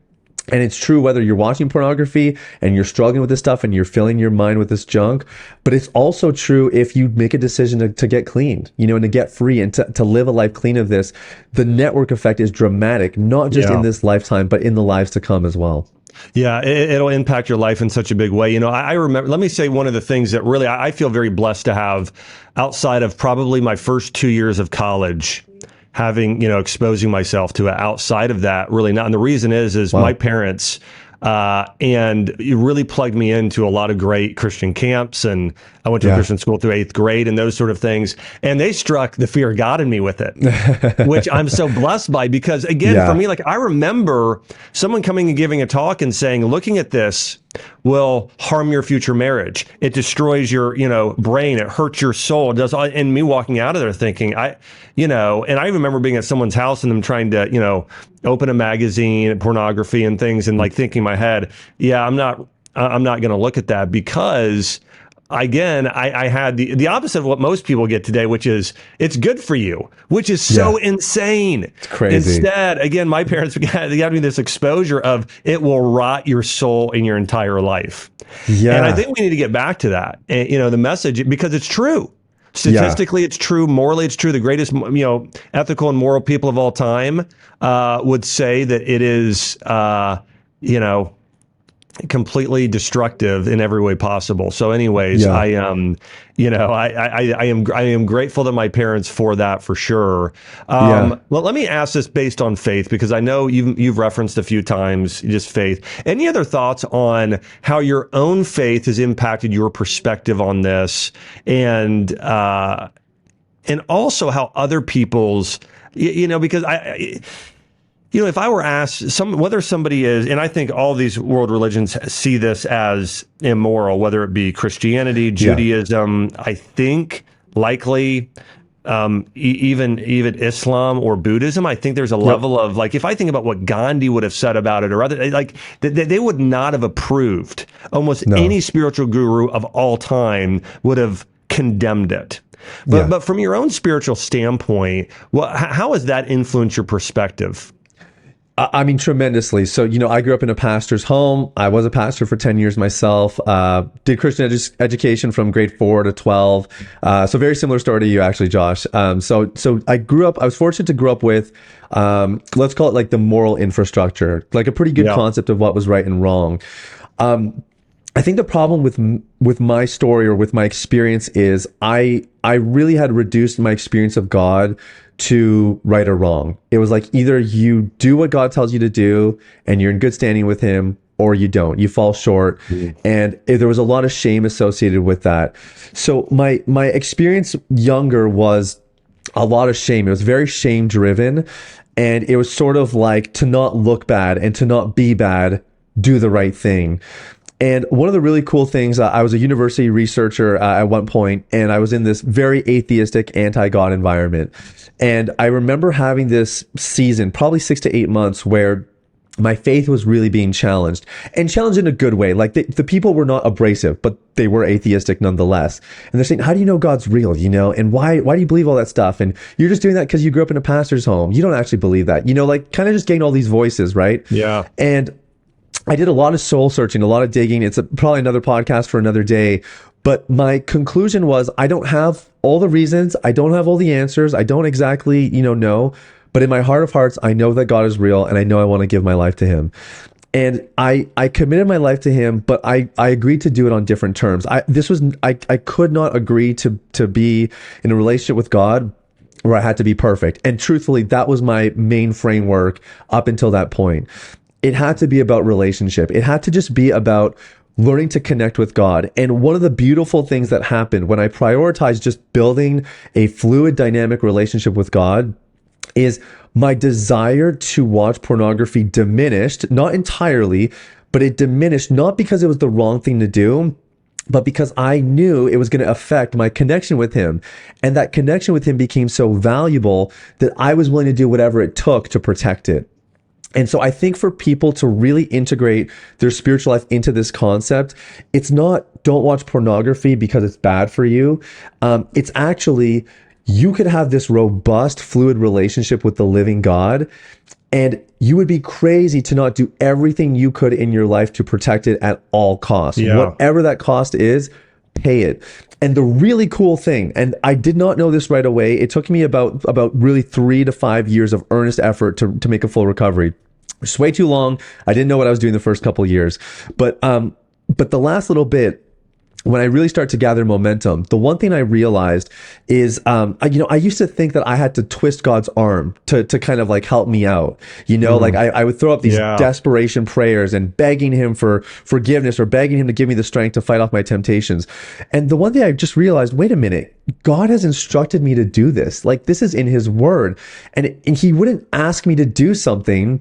And it's true whether you're watching pornography and you're struggling with this stuff and you're filling your mind with this junk, but it's also true if you make a decision to get clean, and to get free and to live a life clean of this. The network effect is dramatic, not just in this lifetime, but in the lives to come as well. Yeah, it'll impact your life in such a big way. I remember, let me say one of the things that really I feel very blessed to have outside of probably my first 2 years of college, having, exposing myself to it. Outside of that, really not. And the reason is my parents, and it really plugged me into a lot of great Christian camps. And I went to a Christian school through 8th grade and those sort of things. And they struck the fear of God in me with it, which I'm so blessed by, because again, for me, like I remember someone coming and giving a talk and saying, looking at this will harm your future marriage. It destroys your, brain. It hurts your soul. It does. And me walking out of there thinking, and I remember being at someone's house and them trying to, open a magazine, pornography and things, and like thinking in my head, I'm not going to look at that, because again, I had the opposite of what most people get today, which is it's good for you, which is so insane. It's crazy. Instead, again, my parents got me this exposure of it will rot your soul in your entire life. Yeah. And I think we need to get back to that. And, the message, because it's true. Statistically, it's true. Morally, it's true. The greatest, ethical and moral people of all time would say that it is, completely destructive in every way possible. So anyways, I am grateful to my parents for that, for sure. Well, let me ask this based on faith, because I know you've referenced a few times just faith. Any other thoughts on how your own faith has impacted your perspective on this, and also how other people's, because if I were asked whether somebody is, and I think all these world religions see this as immoral, whether it be Christianity, Judaism, I think likely even Islam or Buddhism, I think there's a level of, like, if I think about what Gandhi would have said about it, or other, like they would not have approved. Almost any spiritual guru of all time would have condemned it. But from your own spiritual standpoint, how has that influenced your perspective? I mean, tremendously. So, I grew up in a pastor's home. I was a pastor for 10 years myself, did Christian education from grade 4 to 12. So very similar story to you, actually, Josh. So I was fortunate to grow up with, let's call it like the moral infrastructure, like a pretty good concept of what was right and wrong. I think the problem with my story, or with my experience, is I really had reduced my experience of God to right or wrong. It was like, either you do what God tells you to do and you're in good standing with him, or you don't. You fall short. And there was a lot of shame associated with that. So my experience younger was a lot of shame. It was very shame driven. And it was sort of like, to not look bad and to not be bad, do the right thing. And one of the really cool things, I was a university researcher at one point, and I was in this very atheistic, anti-God environment. And I remember having this season, probably 6 to 8 months, where my faith was really being challenged, and challenged in a good way. Like the people were not abrasive, but they were atheistic nonetheless. And they're saying, how do you know God's real? And why do you believe all that stuff? And you're just doing that because you grew up in a pastor's home. You don't actually believe that, like kind of just getting all these voices, right? Yeah. And I did a lot of soul searching, a lot of digging. It's probably another podcast for another day. But my conclusion was, I don't have all the reasons. I don't have all the answers. I don't exactly, know. But in my heart of hearts, I know that God is real, and I know I want to give my life to him. And I committed my life to him, but I agreed to do it on different terms. I could not agree to be in a relationship with God where I had to be perfect. And truthfully, that was my main framework up until that point. It had to be about relationship. It had to just be about learning to connect with God. And one of the beautiful things that happened when I prioritized just building a fluid, dynamic relationship with God is my desire to watch pornography diminished, not entirely, but it diminished not because it was the wrong thing to do, but because I knew it was going to affect my connection with him. And that connection with him became so valuable that I was willing to do whatever it took to protect it. And so I think for people to really integrate their spiritual life into this concept, it's not don't watch pornography because it's bad for you. It's actually, you could have this robust, fluid relationship with the living God, and you would be crazy to not do everything you could in your life to protect it at all costs. Yeah. Whatever that cost is, pay it. And the really cool thing, and I did not know this right away, it took me about really 3 to 5 years of earnest effort to make a full recovery. It's way too long. I didn't know what I was doing the first couple of years. But the last little bit, when I really start to gather momentum, the one thing I realized is, I used to think that I had to twist God's arm to kind of like help me out. Like I would throw up these desperation prayers and begging him for forgiveness or begging him to give me the strength to fight off my temptations. And the one thing I just realized, wait a minute, God has instructed me to do this. Like, this is in his word. And he wouldn't ask me to do something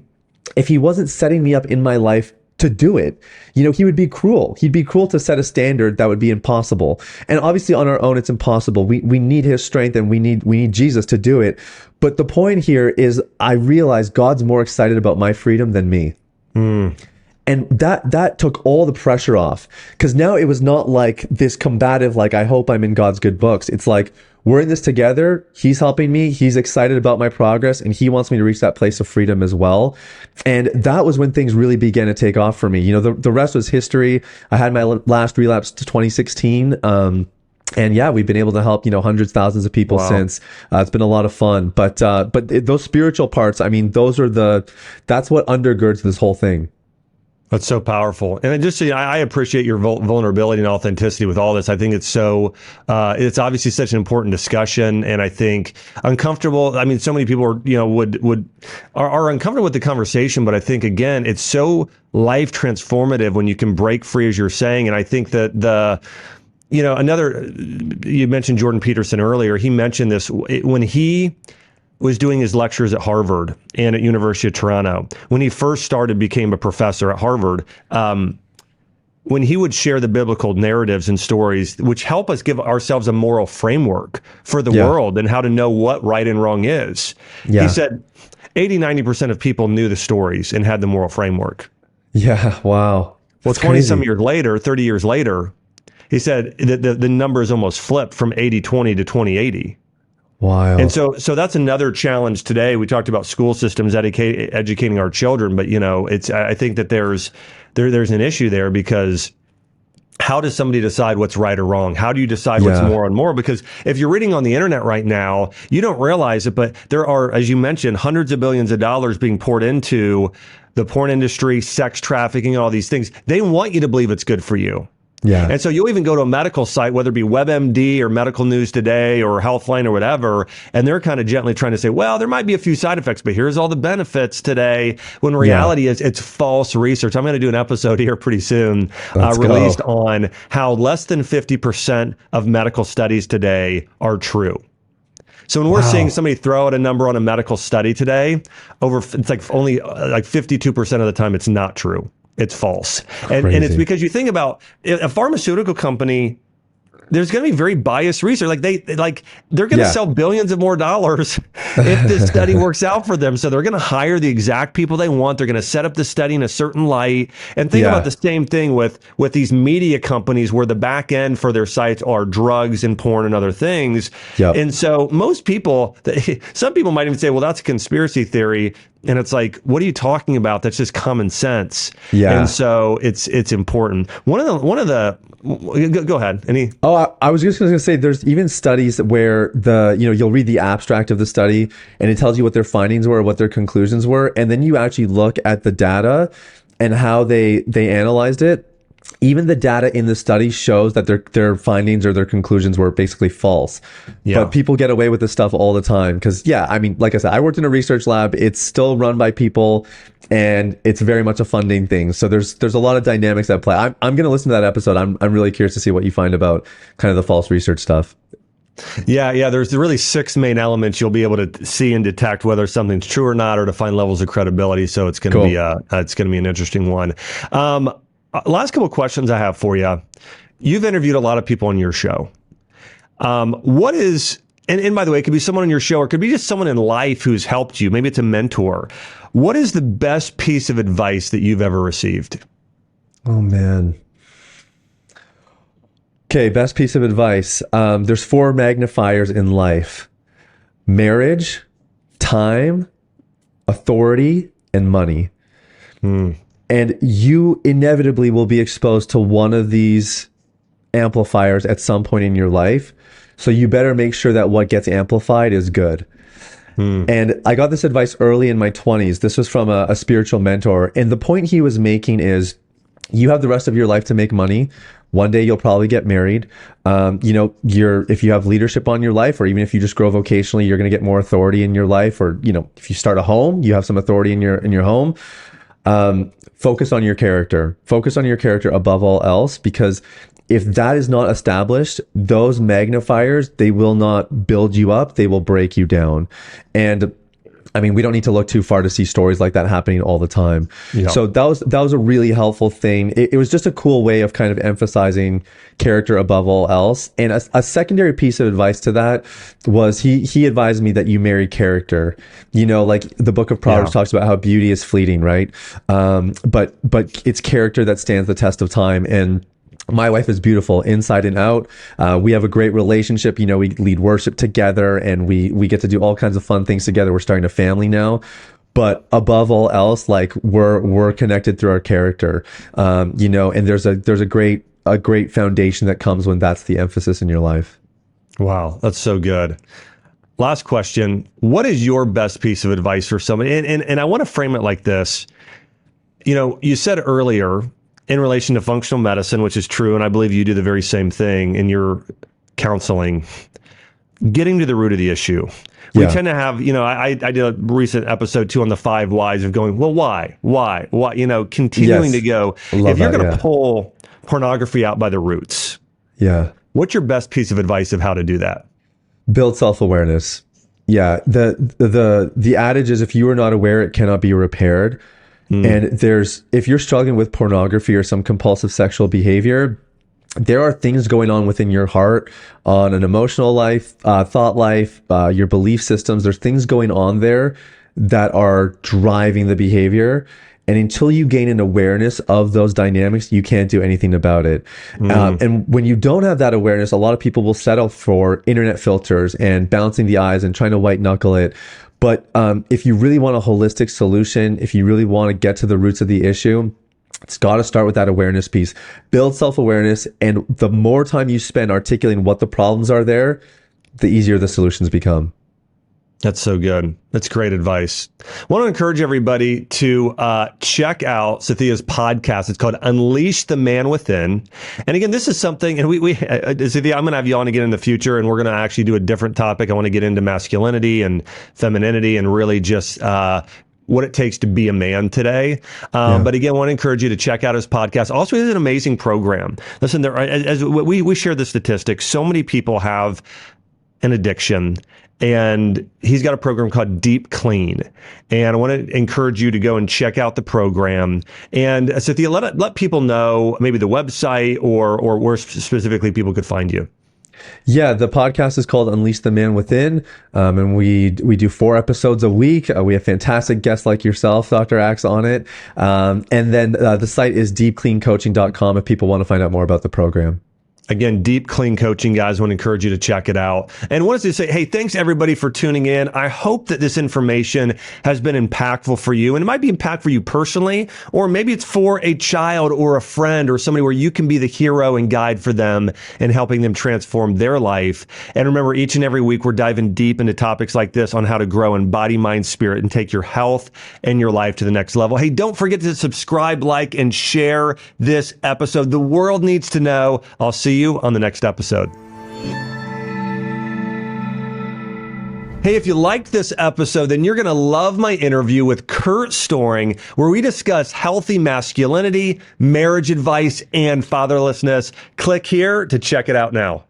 if he wasn't setting me up in my life to do it. He would be cruel. He'd be cruel to set a standard that would be impossible. And obviously on our own, it's impossible. We need his strength, and we need Jesus to do it. But the point here is, I realize God's more excited about my freedom than me. And that took all the pressure off, because now it was not like this combative, like, I hope I'm in God's good books. It's like, we're in this together. He's helping me. He's excited about my progress, and he wants me to reach that place of freedom as well. And that was when things really began to take off for me. The rest was history. I had my last relapse to 2016. And yeah, we've been able to help, hundreds, thousands of people since. It's been a lot of fun. But those spiritual parts, I mean, that's what undergirds this whole thing. That's so powerful. And just I appreciate your vulnerability and authenticity with all this. I think it's it's obviously such an important discussion. And I think uncomfortable. I mean, so many people are uncomfortable with the conversation, but I think, again, it's so life transformative when you can break free, as you're saying. And I think that you mentioned Jordan Peterson earlier. He mentioned this when he was doing his lectures at Harvard and at University of Toronto. When he first became a professor at Harvard, when he would share the biblical narratives and stories, which help us give ourselves a moral framework for the world and how to know what right and wrong is. He said 80-90% of people knew the stories and had the moral framework. Yeah, wow. Well, 20-some years later, 30 years later, he said that the number is almost flipped from 80-20 to 20-80. Wow. And so that's another challenge today. We talked about school systems educating our children, but I think that there's an issue there, because how does somebody decide what's right or wrong? How do you decide what's more and more? Because if you're reading on the internet right now, you don't realize it, but there are, as you mentioned, hundreds of billions of dollars being poured into the porn industry, sex trafficking, all these things. They want you to believe it's good for you. Yeah. And so you'll even go to a medical site, whether it be WebMD or Medical News Today or Healthline or whatever, and they're kind of gently trying to say, well, there might be a few side effects, but here's all the benefits today, when reality is it's false research. I'm going to do an episode here pretty soon released on how less than 50% of medical studies today are true. So when we're seeing somebody throw out a number on a medical study today, it's like only like 52% of the time it's not true. It's false. And it's because you think about a pharmaceutical company, there's going to be very biased research. They're going to sell billions of more dollars if this study works out for them. So they're going to hire the exact people they want. They're going to set up the study in a certain light. And think about the same thing with these media companies, where the back end for their sites are drugs and porn and other things. Yep. And so most people, some people might even say, well, that's a conspiracy theory. And it's like, what are you talking about? That's just common sense. Yeah. And so it's important. One of the go ahead. I was just going to say, there's even studies where you'll read the abstract of the study and it tells you what their findings were, what their conclusions were. And then you actually look at the data and how they analyzed it. Even the data in the study shows that their findings or their conclusions were basically false. Yeah. But people get away with this stuff all the time because, like I said, I worked in a research lab. It's still run by people, and it's very much a funding thing. So there's a lot of dynamics at play. I'm going to listen to that episode. I'm really curious to see what you find about kind of the false research stuff. Yeah. There's really 6 main elements you'll be able to see and detect whether something's true or not, or to find levels of credibility. So it's going to be an interesting one. Last couple of questions I have for you. You've interviewed a lot of people on your show. What is, and by the way, it could be someone on your show, or it could be just someone in life who's helped you. Maybe it's a mentor. What is the best piece of advice that you've ever received? Oh, man. Okay, best piece of advice. There's 4 magnifiers in life: marriage, time, authority, and money. And you inevitably will be exposed to one of these amplifiers at some point in your life. So you better make sure that what gets amplified is good. And I got this advice early in my 20s. This was from a spiritual mentor. And the point he was making is, you have the rest of your life to make money. One day you'll probably get married. If you have leadership on your life, or even if you just grow vocationally, you're going to get more authority in your life. Or, if you start a home, you have some authority in your home. Focus on your character. Focus on your character above all else, because if that is not established, those magnifiers, they will not build you up. They will break you down. And I mean, we don't need to look too far to see stories like that happening all the time. Yeah. So that was a really helpful thing. It was just a cool way of kind of emphasizing character above all else. And a secondary piece of advice to that was he advised me that you marry character. Like the book of Proverbs talks about how beauty is fleeting, right? But it's character that stands the test of time. And my wife is beautiful inside and out. We have a great relationship. We lead worship together, and we get to do all kinds of fun things together. We're starting a family now. But above all else, like we're connected through our character. And there's a great foundation that comes when that's the emphasis in your life. Wow, that's so good. Last question. What is your best piece of advice for somebody? And I want to frame it like this. You said earlier, in relation to functional medicine, which is true, and I believe you do the very same thing in your counseling, getting to the root of the issue. We tend to have, I did a recent episode 2 on the 5 whys of going, well, why, continuing to go. If you're going to pull pornography out by the roots, what's your best piece of advice of how to do that? Build self-awareness. Yeah. The adage is, if you are not aware, it cannot be repaired. And if you're struggling with pornography or some compulsive sexual behavior, there are things going on within your heart, on an emotional life, thought life, your belief systems. There's things going on there that are driving the behavior. And until you gain an awareness of those dynamics, you can't do anything about it. And when you don't have that awareness, a lot of people will settle for internet filters and bouncing the eyes and trying to white knuckle it. But if you really want a holistic solution, if you really want to get to the roots of the issue, it's got to start with that awareness piece. Build self-awareness, and the more time you spend articulating what the problems are there, the easier the solutions become. That's so good. That's great advice. I want to encourage everybody to check out Sathiya's podcast. It's called Unleash the Man Within. And again, this is something, and Sathiya, I'm going to have you on again in the future, and we're going to actually do a different topic. I want to get into masculinity and femininity and really just what it takes to be a man today. But again, I want to encourage you to check out his podcast. Also, he has an amazing program. Listen, as we share the statistics, so many people have an addiction. And he's got a program called DeepClean. And I want to encourage you to go and check out the program. And Sathiya, let people know maybe the website or where specifically people could find you. Yeah, the podcast is called Unleash the Man Within. And we do 4 episodes a week. We have fantastic guests like yourself, Dr. Axe, on it. And then the site is deepcleancoaching.com if people want to find out more about the program. Again, Deep Clean Coaching, guys. I want to encourage you to check it out. And wanted to say, hey, thanks everybody for tuning in. I hope that this information has been impactful for you. And it might be impactful for you personally, or maybe it's for a child or a friend or somebody where you can be the hero and guide for them and helping them transform their life. And remember, each and every week, we're diving deep into topics like this on how to grow in body, mind, spirit, and take your health and your life to the next level. Hey, don't forget to subscribe, like, and share this episode. The world needs to know. I'll see you on the next episode. Hey, if you liked this episode, then you're going to love my interview with Kurt Storing, where we discuss healthy masculinity, marriage advice, and fatherlessness. Click here to check it out now.